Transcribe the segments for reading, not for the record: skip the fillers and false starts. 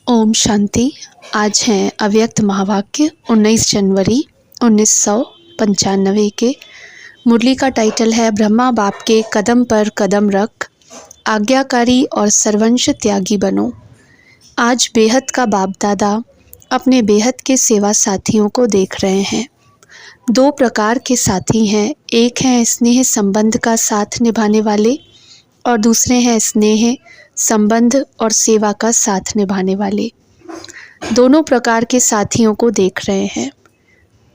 ओम शांति। आज हैं अव्यक्त महावाक्य 19 जनवरी 1995 के। मुरली का टाइटल है ब्रह्मा बाप के कदम पर कदम रख, आज्ञाकारी और सर्वंश त्यागी बनो। आज बेहद का बाप दादा अपने बेहद के सेवा साथियों को देख रहे हैं। दो प्रकार के साथी हैं, एक हैं स्नेह संबंध का साथ निभाने वाले और दूसरे हैं स्नेह संबंध और सेवा का साथ निभाने वाले। दोनों प्रकार के साथियों को देख रहे हैं।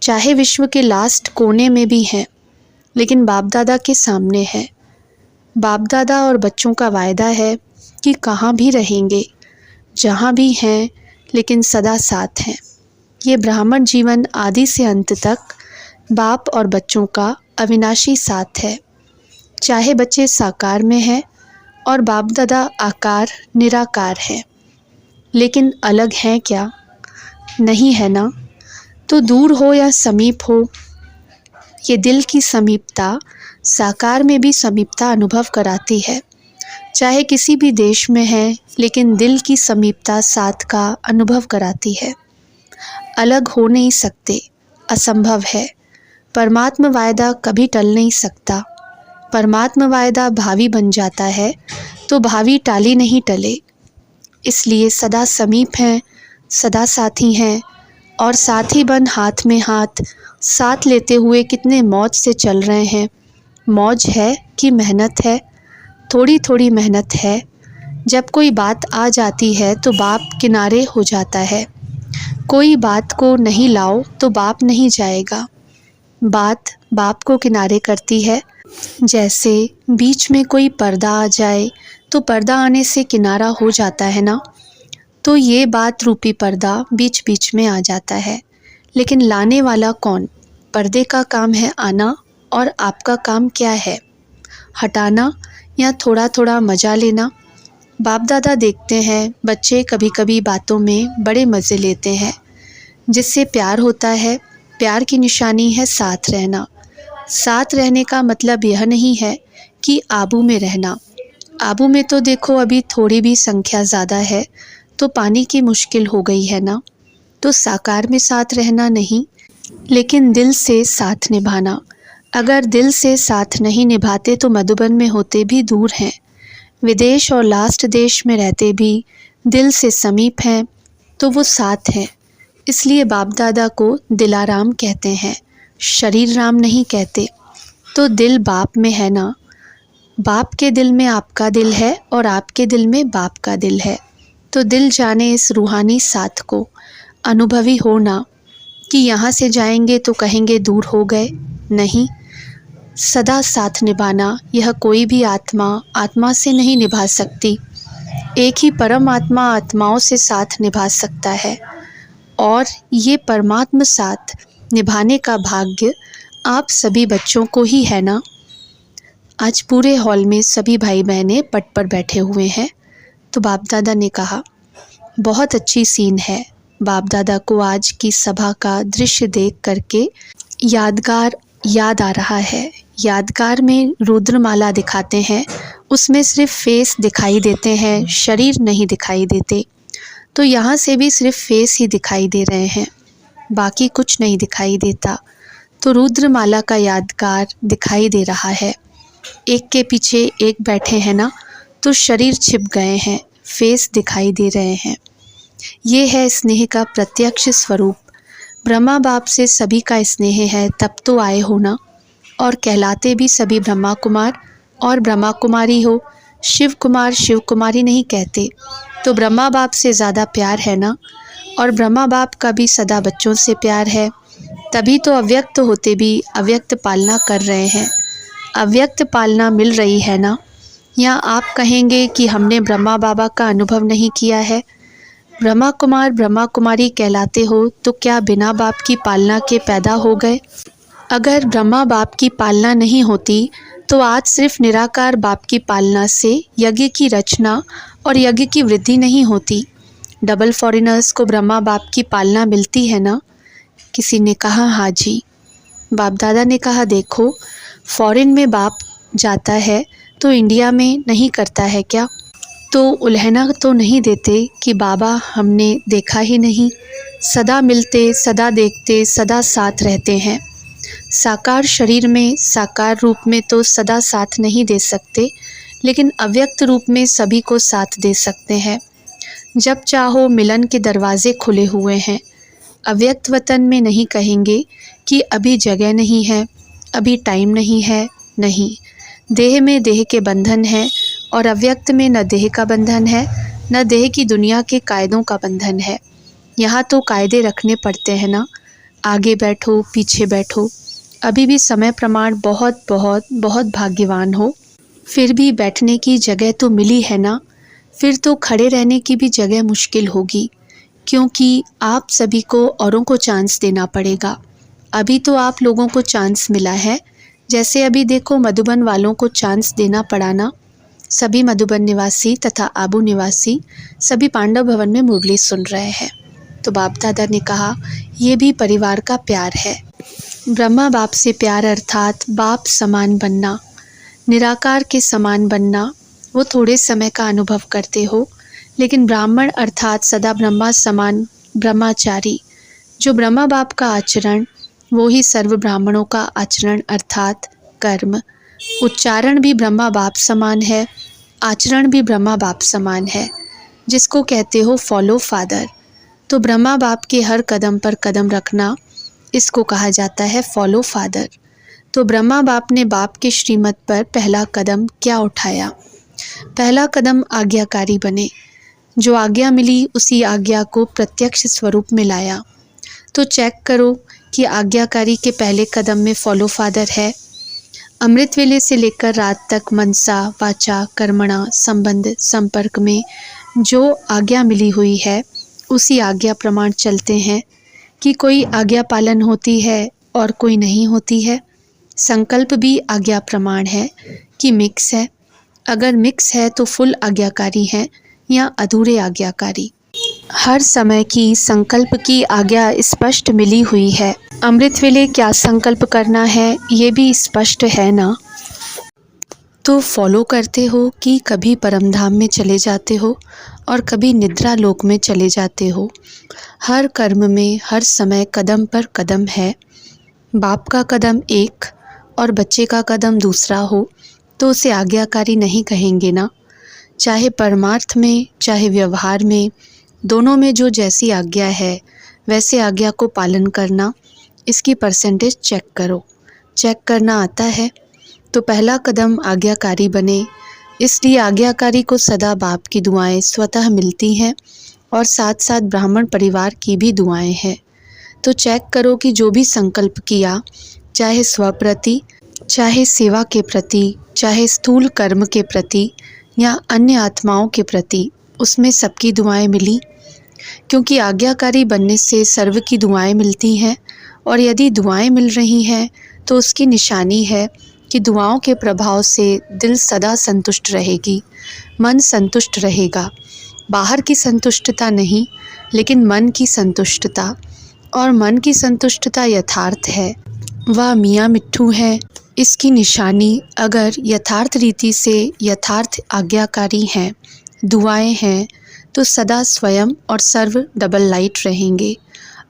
चाहे विश्व के लास्ट कोने में भी हैं, लेकिन बाप दादा के सामने है। बाप दादा और बच्चों का वायदा है कि कहाँ भी रहेंगे, जहाँ भी हैं, लेकिन सदा साथ हैं। ये ब्राह्मण जीवन आदि से अंत तक बाप और बच्चों का अविनाशी साथ है। चाहे बच्चे साकार में हैं और बाप दादा आकार निराकार है, लेकिन अलग हैं क्या? नहीं है ना। तो दूर हो या समीप हो, ये दिल की समीपता साकार में भी समीपता अनुभव कराती है। चाहे किसी भी देश में है, लेकिन दिल की समीपता साथ का अनुभव कराती है। अलग हो नहीं सकते, असंभव है। परमात्म वायदा कभी टल नहीं सकता। परमात्म वायदा भावी बन जाता है तो भावी टाली नहीं टले। इसलिए सदा समीप हैं, सदा साथी हैं और साथी बन हाथ में हाथ साथ लेते हुए कितने मौज से चल रहे हैं। मौज है कि मेहनत है? थोड़ी थोड़ी मेहनत है। जब कोई बात आ जाती है तो बाप किनारे हो जाता है। कोई बात को नहीं लाओ तो बाप नहीं जाएगा। बात बाप को किनारे करती है। जैसे बीच में कोई पर्दा आ जाए तो पर्दा आने से किनारा हो जाता है ना, तो ये बात रूपी पर्दा बीच बीच में आ जाता है। लेकिन लाने वाला कौन? पर्दे का काम है आना और आपका काम क्या है? हटाना या थोड़ा थोड़ा मज़ा लेना? बाप दादा देखते हैं बच्चे कभी कभी बातों में बड़े मज़े लेते हैं, जिससे प्यार होता है। प्यार की निशानी है साथ रहना। साथ रहने का मतलब यह नहीं है कि आबू में रहना। आबू में तो देखो अभी थोड़ी भी संख्या ज़्यादा है तो पानी की मुश्किल हो गई है ना। तो साकार में साथ रहना नहीं, लेकिन दिल से साथ निभाना। अगर दिल से साथ नहीं निभाते तो मधुबन में होते भी दूर हैं, विदेश और लास्ट देश में रहते भी दिल से समीप हैं, तो वो साथ हैं। इसलिए बाप दादा को दिलाराम कहते हैं, शरीर राम नहीं कहते। तो दिल बाप में है ना। बाप के दिल में आपका दिल है और आपके दिल में बाप का दिल है। तो दिल जाने इस रूहानी साथ को। अनुभवी हो ना कि यहाँ से जाएंगे तो कहेंगे दूर हो गए। नहीं, सदा साथ निभाना। यह कोई भी आत्मा से नहीं निभा सकती। एक ही परम आत्मा आत्माओं से साथ निभा सकता है, और ये परमात्म साथ निभाने का भाग्य आप सभी बच्चों को ही है ना। आज पूरे हॉल में सभी भाई बहनें पट पर बैठे हुए हैं। तो बाप दादा ने कहा, बहुत अच्छी सीन है। बाप दादा को आज की सभा का दृश्य देख करके यादगार याद आ रहा है। यादगार में रुद्रमाला दिखाते हैं, उसमें सिर्फ फेस दिखाई देते हैं, शरीर नहीं दिखाई देते। तो यहाँ से भी सिर्फ फेस ही दिखाई दे रहे हैं, बाकी कुछ नहीं दिखाई देता। तो रुद्रमाला का यादगार दिखाई दे रहा है। एक के पीछे एक बैठे हैं ना, तो शरीर छिप गए हैं, फेस दिखाई दे रहे हैं। ये है स्नेह का प्रत्यक्ष स्वरूप। ब्रह्मा बाप से सभी का स्नेह है, तब तो आए हो ना। और कहलाते भी सभी ब्रह्मा कुमार और ब्रह्मा कुमारी हो। शिव कुमार शिव कुमारी नहीं कहते। तो ब्रह्मा बाप से ज़्यादा प्यार है ना, और ब्रह्मा बाप का भी सदा बच्चों से प्यार है। तभी तो अव्यक्त होते भी अव्यक्त पालना कर रहे हैं। अव्यक्त पालना मिल रही है ना। या आप कहेंगे कि हमने ब्रह्मा बाबा का अनुभव नहीं किया है। ब्रह्मा कुमार ब्रह्मा कुमारी कहलाते हो तो क्या बिना बाप की पालना के पैदा हो गए? अगर ब्रह्मा बाप की पालना नहीं होती तो आज सिर्फ निराकार बाप की पालना से यज्ञ की रचना और यज्ञ की वृद्धि नहीं होती। डबल फॉरेनर्स को ब्रह्मा बाप की पालना मिलती है ना। किसी ने कहा हाँ जी। बाप दादा ने कहा देखो, फॉरेन में बाप जाता है तो इंडिया में नहीं करता है क्या? तो उल्हना तो नहीं देते कि बाबा हमने देखा ही नहीं, सदा मिलते, सदा देखते, सदा साथ रहते हैं। साकार शरीर में, साकार रूप में तो सदा साथ नहीं दे सकते, लेकिन अव्यक्त रूप में सभी को साथ दे सकते हैं। जब चाहो मिलन के दरवाजे खुले हुए हैं। अव्यक्त वतन में नहीं कहेंगे कि अभी जगह नहीं है, अभी टाइम नहीं है, नहीं। देह में देह के बंधन है और अव्यक्त में न देह का बंधन है, न देह की दुनिया के कायदों का बंधन है। यहाँ तो कायदे रखने पड़ते हैं ना, आगे बैठो, पीछे बैठो। अभी भी समय प्रमाण बहुत बहुत बहुत भाग्यवान हो, फिर भी बैठने की जगह तो मिली है ना। फिर तो खड़े रहने की भी जगह मुश्किल होगी, क्योंकि आप सभी को औरों को चांस देना पड़ेगा। अभी तो आप लोगों को चांस मिला है, जैसे अभी देखो मधुबन वालों को चांस देना पड़ा ना। सभी मधुबन निवासी तथा आबू निवासी सभी पांडव भवन में मुरली सुन रहे हैं। तो बाप दादा ने कहा, ये भी परिवार का प्यार है। ब्रह्मा बाप से प्यार अर्थात बाप समान बनना, निराकार के समान बनना। वो थोड़े समय का अनुभव करते हो, लेकिन ब्राह्मण अर्थात सदा ब्रह्मा समान ब्रह्माचारी। जो ब्रह्मा बाप का आचरण, वो ही सर्व ब्राह्मणों का आचरण अर्थात कर्म। उच्चारण भी ब्रह्मा बाप समान है, आचरण भी ब्रह्मा बाप समान है, जिसको कहते हो फॉलो फादर। तो ब्रह्मा बाप के हर कदम पर कदम रखना, इसको कहा जाता है फॉलो फादर। तो ब्रह्मा बाप ने बाप के श्रीमत पर पहला कदम क्या उठाया? पहला कदम आज्ञाकारी बने। जो आज्ञा मिली उसी आज्ञा को प्रत्यक्ष स्वरूप में लाया। तो चेक करो कि आज्ञाकारी के पहले कदम में फॉलो फादर है। अमृत वेले से लेकर रात तक मनसा वाचा कर्मणा संबंध संपर्क में जो आज्ञा मिली हुई है, उसी आज्ञा प्रमाण चलते हैं कि कोई आज्ञा पालन होती है और कोई नहीं होती है। संकल्प भी आज्ञा प्रमाण है कि मिक्स है। अगर मिक्स है तो फुल आज्ञाकारी है या अधूरे आज्ञाकारी। हर समय की संकल्प की आज्ञा स्पष्ट मिली हुई है। अमृत वेले क्या संकल्प करना है ये भी स्पष्ट है ना। तो फॉलो करते हो कि कभी परमधाम में चले जाते हो और कभी निद्रा लोक में चले जाते हो। हर कर्म में हर समय कदम पर कदम है। बाप का कदम एक और बच्चे का कदम दूसरा हो तो उसे आज्ञाकारी नहीं कहेंगे ना। चाहे परमार्थ में चाहे व्यवहार में, दोनों में जो जैसी आज्ञा है वैसे आज्ञा को पालन करना। इसकी परसेंटेज चेक करो। चेक करना आता है तो पहला कदम आज्ञाकारी बने। इसलिए आज्ञाकारी को सदा बाप की दुआएं स्वतः मिलती हैं और साथ साथ ब्राह्मण परिवार की भी दुआएं हैं। तो चेक करो कि जो भी संकल्प किया, चाहे स्वप्रति, चाहे सेवा के प्रति, चाहे स्थूल कर्म के प्रति या अन्य आत्माओं के प्रति, उसमें सबकी दुआएं मिली। क्योंकि आज्ञाकारी बनने से सर्व की दुआएं मिलती हैं, और यदि दुआएं मिल रही हैं तो उसकी निशानी है कि दुआओं के प्रभाव से दिल सदा संतुष्ट रहेगी, मन संतुष्ट रहेगा। बाहर की संतुष्टता नहीं, लेकिन मन की संतुष्टता। और मन की संतुष्टता यथार्थ है, वह मियाँ मिट्ठू है। इसकी निशानी अगर यथार्थ रीति से यथार्थ आज्ञाकारी हैं, दुआएं हैं, तो सदा स्वयं और सर्व डबल लाइट रहेंगे।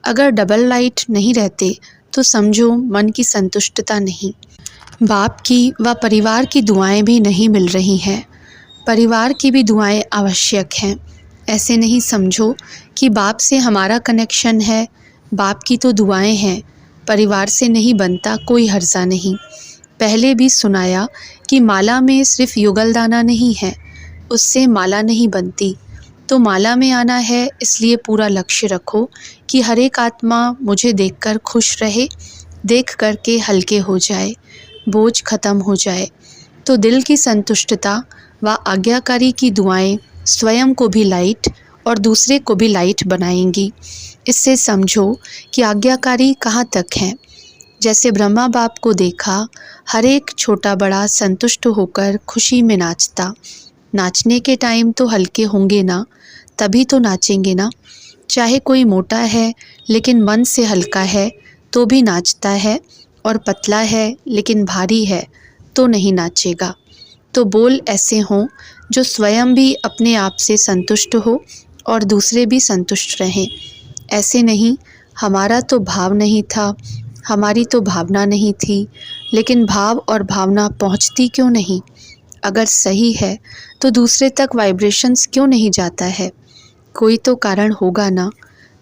अगर डबल लाइट नहीं रहते तो समझो मन की संतुष्टता नहीं। बाप की व परिवार की दुआएं भी नहीं मिल रही हैं। परिवार की भी दुआएं आवश्यक हैं। ऐसे नहीं समझो कि बाप से हमारा कनेक्शन है, बाप की तो दुआएं हैं, परिवार से नहीं बनता, कोई हर्जा नहीं। पहले भी सुनाया कि माला में सिर्फ युगल दाना नहीं है, उससे माला नहीं बनती। तो माला में आना है, इसलिए पूरा लक्ष्य रखो कि हर एक आत्मा मुझे देखकर खुश रहे, देख करके हल्के हो जाए, बोझ खत्म हो जाए। तो दिल की संतुष्टता व आज्ञाकारी की दुआएं स्वयं को भी लाइट और दूसरे को भी लाइट बनाएंगी। इससे समझो कि आज्ञाकारी कहाँ तक हैं। जैसे ब्रह्मा बाप को देखा, हर एक छोटा बड़ा संतुष्ट होकर खुशी में नाचता। नाचने के टाइम तो हल्के होंगे ना, तभी तो नाचेंगे ना। चाहे कोई मोटा है लेकिन मन से हल्का है तो भी नाचता है, और पतला है लेकिन भारी है तो नहीं नाचेगा। तो बोल ऐसे हों जो स्वयं भी अपने आप से संतुष्ट हो और दूसरे भी संतुष्ट रहें। ऐसे नहीं, हमारा तो भाव नहीं था, हमारी तो भावना नहीं थी, लेकिन भाव और भावना पहुंचती क्यों नहीं? अगर सही है तो दूसरे तक वाइब्रेशंस क्यों नहीं जाता है? कोई तो कारण होगा ना।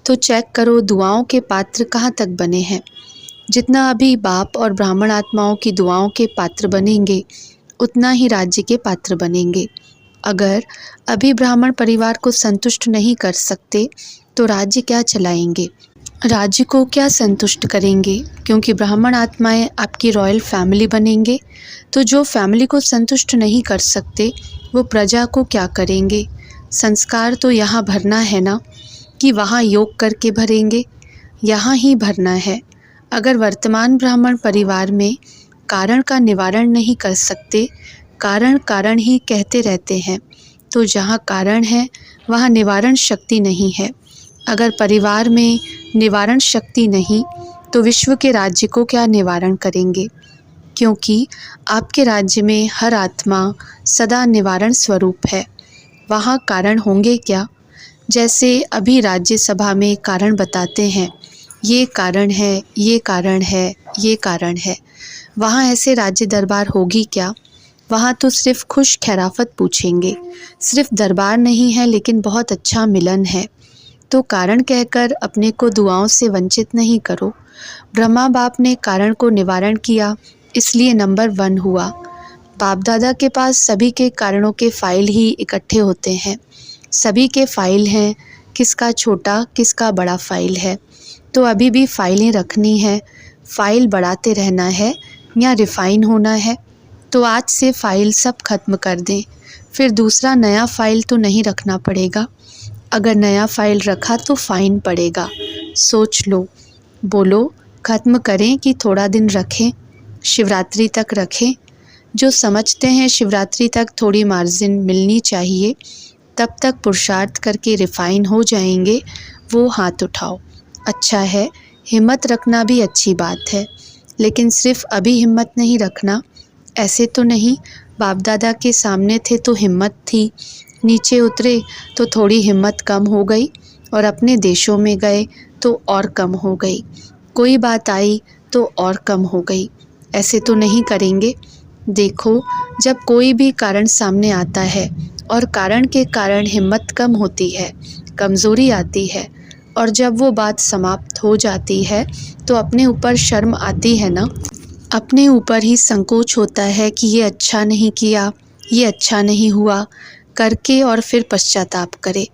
तो चेक करो दुआओं के पात्र कहाँ तक बने हैं। जितना अभी बाप और ब्राह्मण आत्माओं की दुआओं के पात्र बनेंगे, उतना ही राज्य के पात्र बनेंगे। अगर अभी ब्राह्मण परिवार को संतुष्ट नहीं कर सकते तो राज्य क्या चलाएंगे, राज्य को क्या संतुष्ट करेंगे? क्योंकि ब्राह्मण आत्माएं आपकी रॉयल फैमिली बनेंगे। तो जो फैमिली को संतुष्ट नहीं कर सकते वो प्रजा को क्या करेंगे? संस्कार तो यहाँ भरना है ना, कि वहाँ योग करके भरेंगे? यहाँ ही भरना है। अगर वर्तमान ब्राह्मण परिवार में कारण का निवारण नहीं कर सकते, कारण कारण ही कहते रहते हैं, तो जहाँ कारण है वहाँ निवारण शक्ति नहीं है। अगर परिवार में निवारण शक्ति नहीं तो विश्व के राज्य को क्या निवारण करेंगे? क्योंकि आपके राज्य में हर आत्मा सदा निवारण स्वरूप है। वहाँ कारण होंगे क्या? जैसे अभी राज्यसभा में कारण बताते हैं, ये कारण है, ये कारण है, ये कारण है। वहाँ ऐसे राज्य दरबार होगी क्या? वहाँ तो सिर्फ खुश खैराफत पूछेंगे। सिर्फ दरबार नहीं है लेकिन बहुत अच्छा मिलन है। तो कारण कहकर अपने को दुआओं से वंचित नहीं करो। ब्रह्मा बाप ने कारण को निवारण किया, इसलिए नंबर 1 हुआ। बाप दादा के पास सभी के कारणों के फाइल ही इकट्ठे होते हैं। सभी के फाइल हैं, किसका छोटा किसका बड़ा फाइल है। तो अभी भी फाइलें रखनी है, फाइल बढ़ाते रहना है या रिफ़ाइन होना है। तो आज से फाइल सब खत्म कर दें, फिर दूसरा नया फाइल तो नहीं रखना पड़ेगा। अगर नया फाइल रखा तो फाइन पड़ेगा। सोच लो, बोलो, ख़त्म करें कि थोड़ा दिन रखें, शिवरात्रि तक रखें। जो समझते हैं शिवरात्रि तक थोड़ी मार्जिन मिलनी चाहिए, तब तक पुरुषार्थ करके रिफ़ाइन हो जाएंगे, वो हाथ उठाओ। अच्छा है, हिम्मत रखना भी अच्छी बात है, लेकिन सिर्फ अभी हिम्मत नहीं रखना। ऐसे तो नहीं, बाप दादा के सामने थे तो हिम्मत थी, नीचे उतरे तो थोड़ी हिम्मत कम हो गई, और अपने देशों में गए तो और कम हो गई, कोई बात आई तो और कम हो गई। ऐसे तो नहीं करेंगे। देखो, जब कोई भी कारण सामने आता है और कारण के कारण हिम्मत कम होती है, कमज़ोरी आती है, और जब वो बात समाप्त हो जाती है तो अपने ऊपर शर्म आती है ना, अपने ऊपर ही संकोच होता है कि ये अच्छा नहीं किया, ये अच्छा नहीं हुआ करके, और फिर पश्चाताप करे।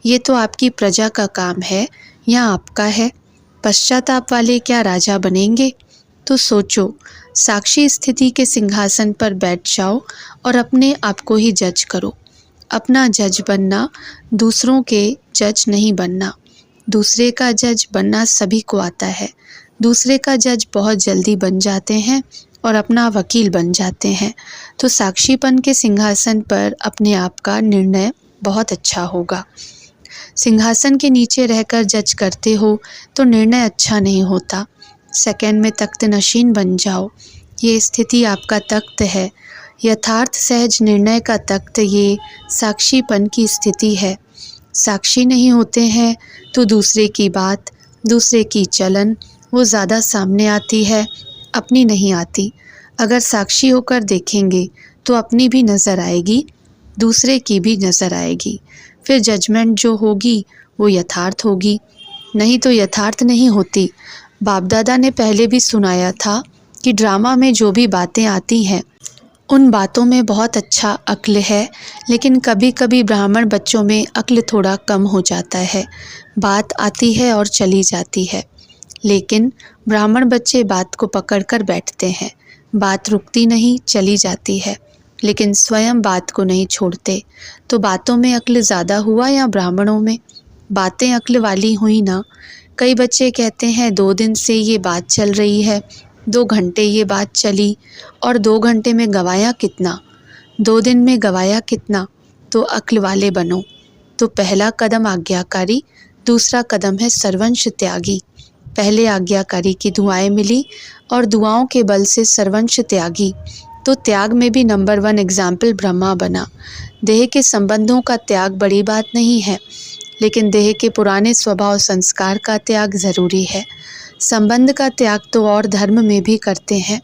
ये तो आपकी प्रजा का काम है या आपका है? पश्चाताप वाले क्या राजा बनेंगे? तो सोचो, साक्षी स्थिति के सिंहासन पर बैठ जाओ और अपने आप को ही जज करो। अपना जज बनना, दूसरों के जज नहीं बनना। दूसरे का जज बनना सभी को आता है। दूसरे का जज बहुत जल्दी बन जाते हैं और अपना वकील बन जाते हैं। तो साक्षीपन के सिंहासन पर अपने आप का निर्णय बहुत अच्छा होगा। सिंहासन के नीचे रहकर जज करते हो तो निर्णय अच्छा नहीं होता। सेकंड में तख्त नशीन बन जाओ। ये स्थिति आपका तख्त है। यथार्थ सहज निर्णय का तख्त ये साक्षीपन की स्थिति है। साक्षी नहीं होते हैं तो दूसरे की बात, दूसरे की चलन वो ज़्यादा सामने आती है, अपनी नहीं आती। अगर साक्षी होकर देखेंगे तो अपनी भी नज़र आएगी, दूसरे की भी नज़र आएगी। फिर जजमेंट जो होगी वो यथार्थ होगी, नहीं तो यथार्थ नहीं होती। बाप दादा ने पहले भी सुनाया था कि ड्रामा में जो भी बातें आती हैं उन बातों में बहुत अच्छा अक्ल है, लेकिन कभी कभी ब्राह्मण बच्चों में अक्ल थोड़ा कम हो जाता है। बात आती है और चली जाती है, लेकिन ब्राह्मण बच्चे बात को पकड़कर बैठते हैं। बात रुकती नहीं, चली जाती है, लेकिन स्वयं बात को नहीं छोड़ते। तो बातों में अक्ल ज़्यादा हुआ या ब्राह्मणों में? बातें अक्ल वाली हुई ना। कई बच्चे कहते हैं 2 दिन से ये बात चल रही है, 2 घंटे ये बात चली, और 2 घंटे में गवाया कितना, 2 दिन में गवाया कितना। तो अक्ल वाले बनो। तो पहला कदम आज्ञाकारी, दूसरा कदम है सर्वंश त्यागी। पहले आज्ञाकारी की दुआएं मिली और दुआओं के बल से सर्वंश त्यागी। तो त्याग में भी नंबर 1 एग्जाम्पल ब्रह्मा बना। देह के संबंधों का त्याग बड़ी बात नहीं है, लेकिन देह के पुराने स्वभाव संस्कार का त्याग ज़रूरी है। संबंध का त्याग तो और धर्म में भी करते हैं,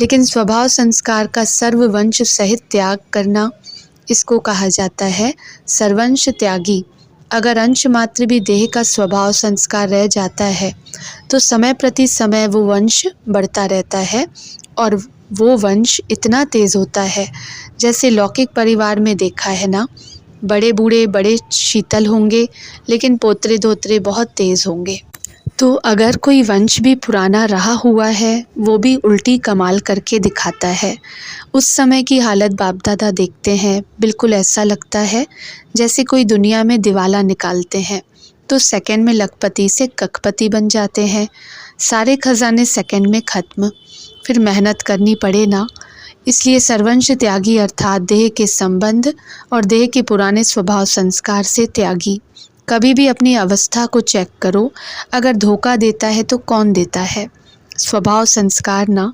लेकिन स्वभाव संस्कार का सर्ववंश सहित त्याग करना, इसको कहा जाता है सर्वंश त्यागी। अगर अंश मात्र भी देह का स्वभाव संस्कार रह जाता है तो समय प्रति समय वो वंश बढ़ता रहता है, और वो वंश इतना तेज़ होता है, जैसे लौकिक परिवार में देखा है ना, बड़े बूढ़े बड़े शीतल होंगे लेकिन पोतरे धोतरे बहुत तेज़ होंगे। तो अगर कोई वंश भी पुराना रहा हुआ है, वो भी उल्टी कमाल करके दिखाता है। उस समय की हालत बाप दादा देखते हैं, बिल्कुल ऐसा लगता है जैसे कोई दुनिया में दिवाला निकालते हैं तो सेकंड में लखपति से कखपति बन जाते हैं। सारे खजाने सेकंड में ख़त्म, फिर मेहनत करनी पड़े ना। इसलिए सर्वंश त्यागी अर्थात देह के संबंध और देह के पुराने स्वभाव संस्कार से त्यागी। कभी भी अपनी अवस्था को चेक करो, अगर धोखा देता है तो कौन देता है? स्वभाव संस्कार ना।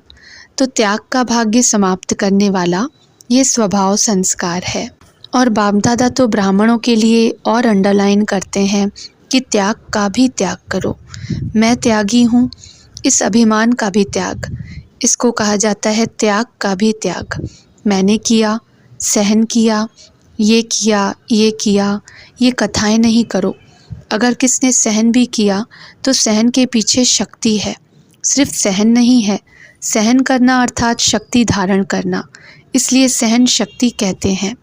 तो त्याग का भाग्य समाप्त करने वाला ये स्वभाव संस्कार है। और बाप दादा तो ब्राह्मणों के लिए और अंडरलाइन करते हैं कि त्याग का भी त्याग करो। मैं त्यागी हूँ, इस अभिमान का भी त्याग। इसको कहा जाता है त्याग का भी त्याग। मैंने किया, सहन किया, ये किया, ये किया, ये कथाएं नहीं करो। अगर किसने सहन भी किया तो सहन के पीछे शक्ति है, सिर्फ सहन नहीं है। सहन करना अर्थात शक्ति धारण करना, इसलिए सहन शक्ति कहते हैं।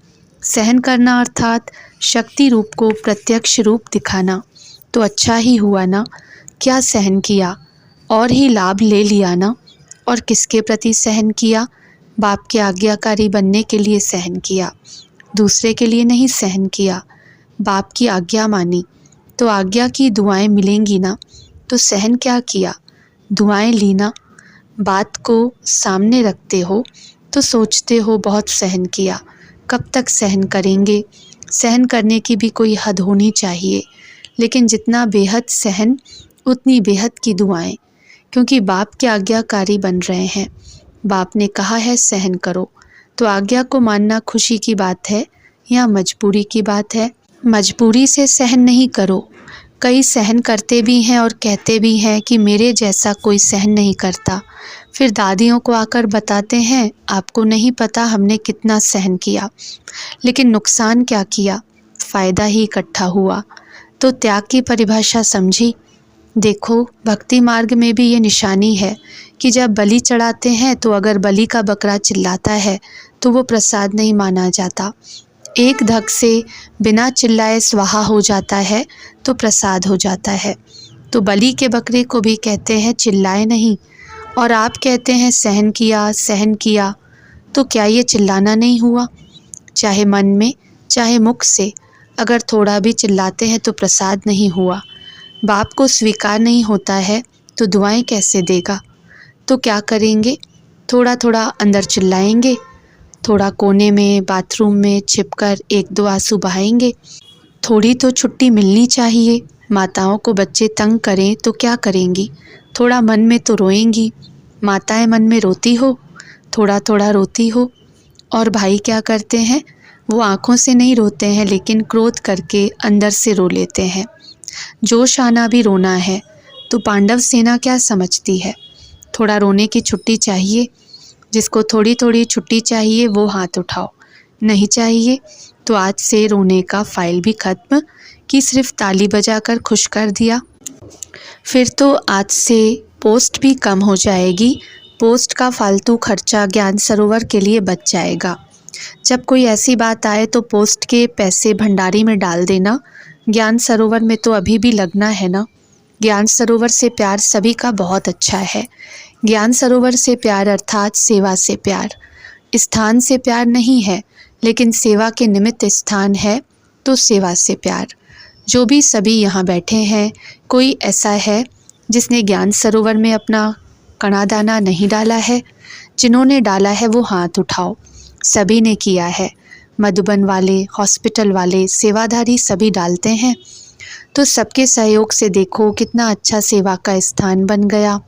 सहन करना अर्थात शक्ति रूप को प्रत्यक्ष रूप दिखाना। तो अच्छा ही हुआ ना, क्या सहन किया और ही लाभ ले लिया ना। और किसके प्रति सहन किया? बाप के आज्ञाकारी बनने के लिए सहन किया, दूसरे के लिए नहीं सहन किया। बाप की आज्ञा मानी तो आज्ञा की दुआएं मिलेंगी ना। तो सहन क्या किया? दुआएं ली ना। बात को सामने रखते हो तो सोचते हो बहुत सहन किया। कब तक सहन करेंगे? सहन करने की भी कोई हद होनी चाहिए, लेकिन जितना बेहद सहन उतनी बेहद की दुआएं, क्योंकि बाप के आज्ञाकारी बन रहे हैं। बाप ने कहा है सहन करो, तो आज्ञा को मानना खुशी की बात है या मजबूरी की बात है? मजबूरी से सहन नहीं करो। कई सहन करते भी हैं और कहते भी हैं कि मेरे जैसा कोई सहन नहीं करता। फिर दादियों को आकर बताते हैं आपको नहीं पता हमने कितना सहन किया, लेकिन नुकसान क्या किया, फ़ायदा ही इकट्ठा हुआ। तो त्याग की परिभाषा समझी? देखो, भक्ति मार्ग में भी ये निशानी है कि जब बलि चढ़ाते हैं तो अगर बलि का बकरा चिल्लाता है तो वो प्रसाद नहीं माना जाता। एक धक से बिना चिल्लाए स्वाहा हो जाता है तो प्रसाद हो जाता है। तो बलि के बकरे को भी कहते हैं चिल्लाए नहीं, और आप कहते हैं सहन किया, सहन किया। तो क्या ये चिल्लाना नहीं हुआ? चाहे मन में चाहे मुख से अगर थोड़ा भी चिल्लाते हैं तो प्रसाद नहीं हुआ। बाप को स्वीकार नहीं होता है तो दुआएं कैसे देगा? तो क्या करेंगे? थोड़ा थोड़ा अंदर चिल्लाएंगे, थोड़ा कोने में बाथरूम में छिपकर एक दो आंसू बहाएंगे। थोड़ी तो छुट्टी मिलनी चाहिए। माताओं को बच्चे तंग करें तो क्या करेंगी? थोड़ा मन में तो रोएंगी। माताएं मन में रोती हो, थोड़ा थोड़ा रोती हो। और भाई क्या करते हैं? वो आँखों से नहीं रोते हैं, लेकिन क्रोध करके अंदर से रो लेते हैं। जोश आना भी रोना है। तो पांडव सेना क्या समझती है? थोड़ा रोने की छुट्टी चाहिए। जिसको थोड़ी थोड़ी छुट्टी चाहिए वो हाथ उठाओ। नहीं चाहिए तो आज से रोने का फाइल भी ख़त्म, कि सिर्फ ताली बजाकर खुश कर दिया। फिर तो आज से पोस्ट भी कम हो जाएगी। पोस्ट का फालतू खर्चा ज्ञान सरोवर के लिए बच जाएगा। जब कोई ऐसी बात आए तो पोस्ट के पैसे भंडारी में डाल देना। ज्ञान सरोवर में तो अभी भी लगना है ना। ज्ञान सरोवर से प्यार सभी का बहुत अच्छा है। ज्ञान सरोवर से प्यार अर्थात सेवा से प्यार। स्थान से प्यार नहीं है, लेकिन सेवा के निमित्त स्थान है तो सेवा से प्यार। जो भी सभी यहाँ बैठे हैं, कोई ऐसा है जिसने ज्ञान सरोवर में अपना कणा दाना नहीं डाला है? जिन्होंने डाला है वो हाथ उठाओ। सभी ने किया है। मधुबन वाले, हॉस्पिटल वाले, सेवाधारी सभी डालते हैं। तो सबके सहयोग से देखो कितना अच्छा सेवा का स्थान बन गया।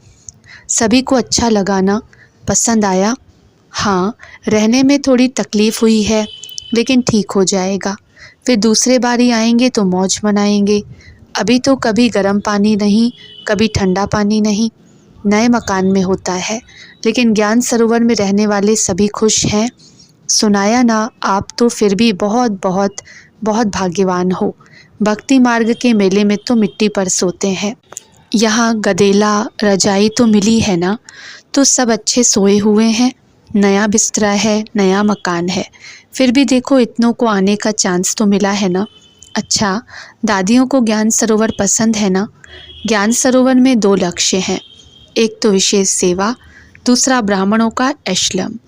सभी को अच्छा लगा ना? पसंद आया? हाँ, रहने में थोड़ी तकलीफ़ हुई है, लेकिन ठीक हो जाएगा। फिर दूसरे बारी आएंगे तो मौज मनाएंगे। अभी तो कभी गर्म पानी नहीं, कभी ठंडा पानी नहीं। नए मकान में होता है, लेकिन ज्ञान सरोवर में रहने वाले सभी खुश हैं। सुनाया ना, आप तो फिर भी बहुत बहुत बहुत भाग्यवान हो। भक्ति मार्ग के मेले में तो मिट्टी पर सोते हैं। यहाँ गदेला रजाई तो मिली है ना, तो सब अच्छे सोए हुए हैं। नया बिस्तरा है, नया मकान है, फिर भी देखो इतनों को आने का चांस तो मिला है ना। अच्छा, दादियों को ज्ञान सरोवर पसंद है ना। ज्ञान सरोवर में 2 लक्ष्य हैं, एक तो विशेष सेवा, दूसरा ब्राह्मणों का एशलम।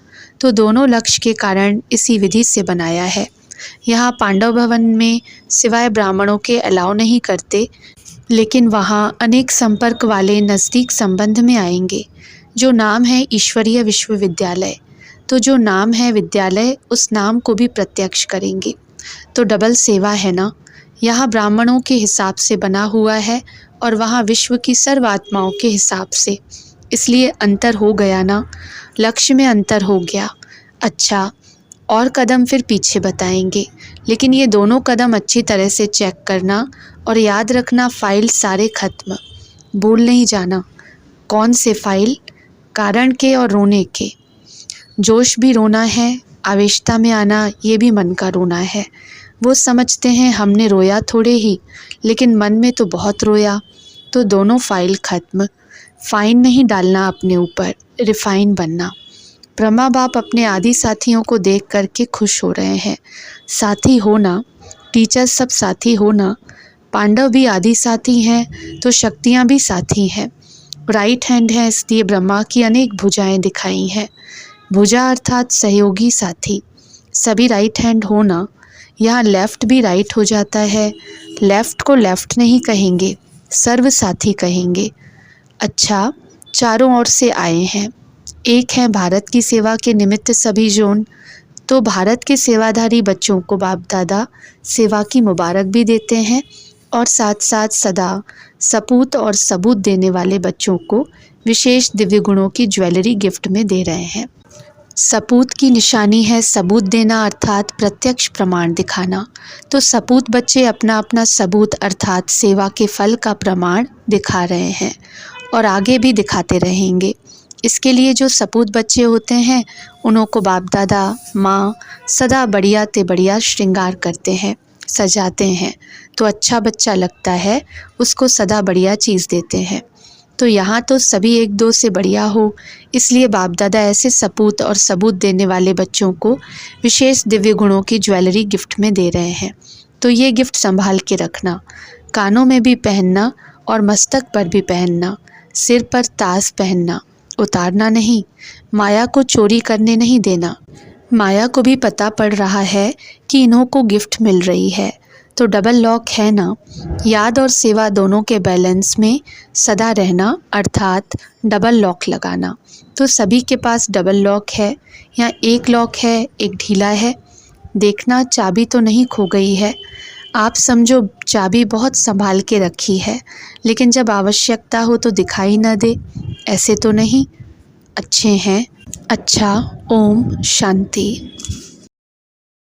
तो दोनों लक्ष्य के कारण इसी विधि से बनाया है। यहाँ पांडव भवन में सिवाय ब्राह्मणों के अलाउ नहीं करते, लेकिन वहाँ अनेक संपर्क वाले नज़दीक संबंध में आएंगे। जो नाम है ईश्वरीय विश्वविद्यालय, तो जो नाम है विद्यालय, उस नाम को भी प्रत्यक्ष करेंगे। तो डबल सेवा है ना। यहाँ ब्राह्मणों के हिसाब से बना हुआ है और वहाँ विश्व की सर्व आत्माओं के हिसाब से, इसलिए अंतर हो गया ना, लक्ष्य में अंतर हो गया। अच्छा, और कदम फिर पीछे बताएंगे, लेकिन ये दोनों कदम अच्छी तरह से चेक करना और याद रखना। फाइल सारे खत्म, भूल नहीं जाना। कौन से फाइल? कारण के और रोने के। जोश भी रोना है, आवेशता में आना ये भी मन का रोना है। वो समझते हैं हमने रोया थोड़े ही, लेकिन मन में तो बहुत रोया। तो दोनों फाइल खत्म। फाइन नहीं डालना अपने ऊपर, रिफाइन बनना। ब्रह्मा बाप अपने आदि साथियों को देख करके खुश हो रहे हैं। साथी होना, टीचर सब साथी होना। पांडव भी आदि साथी हैं, तो शक्तियाँ भी साथी हैं। राइट हैंड है, इसलिए ब्रह्मा की अनेक भुजाएं दिखाई हैं। भुजा अर्थात सहयोगी साथी। सभी राइट हैंड होना। यहाँ लेफ़्ट भी राइट हो जाता है। लेफ़्ट को लेफ़्ट नहीं कहेंगे, सर्व साथी कहेंगे। अच्छा, चारों ओर से आए हैं। एक है भारत की सेवा के निमित्त सभी जोन। तो भारत के सेवाधारी बच्चों को बाप दादा सेवा की मुबारक भी देते हैं, और साथ साथ सदा सपूत और सबूत देने वाले बच्चों को विशेष दिव्य गुणों की ज्वेलरी गिफ्ट में दे रहे हैं। सपूत की निशानी है सबूत देना, अर्थात प्रत्यक्ष प्रमाण दिखाना। तो सपूत बच्चे अपना अपना सबूत अर्थात सेवा के फल का प्रमाण दिखा रहे हैं और आगे भी दिखाते रहेंगे। इसके लिए जो सपूत बच्चे होते हैं, उन्हों को बाप दादा माँ सदा बढ़िया ते बढ़िया श्रृंगार करते हैं, सजाते हैं। तो अच्छा बच्चा लगता है, उसको सदा बढ़िया चीज़ देते हैं। तो यहाँ तो सभी एक दो से बढ़िया हो, इसलिए बाप दादा ऐसे सपूत और सबूत देने वाले बच्चों को विशेष दिव्य गुणों की ज्वेलरी गिफ्ट में दे रहे हैं। तो ये गिफ्ट संभाल के रखना, कानों में भी पहनना और मस्तक पर भी पहनना। सिर पर ताज पहनना, उतारना नहीं। माया को चोरी करने नहीं देना। माया को भी पता पड़ रहा है कि इन्हों को गिफ्ट मिल रही है, तो डबल लॉक है ना। याद और सेवा दोनों के बैलेंस में सदा रहना, अर्थात डबल लॉक लगाना। तो सभी के पास डबल लॉक है, या एक लॉक है, एक ढीला है। देखना चाबी तो नहीं खो गई है। आप समझो चाबी बहुत संभाल के रखी है, लेकिन जब आवश्यकता हो तो दिखाई न दे, ऐसे तो नहीं। अच्छे हैं। अच्छा, ओम शांति।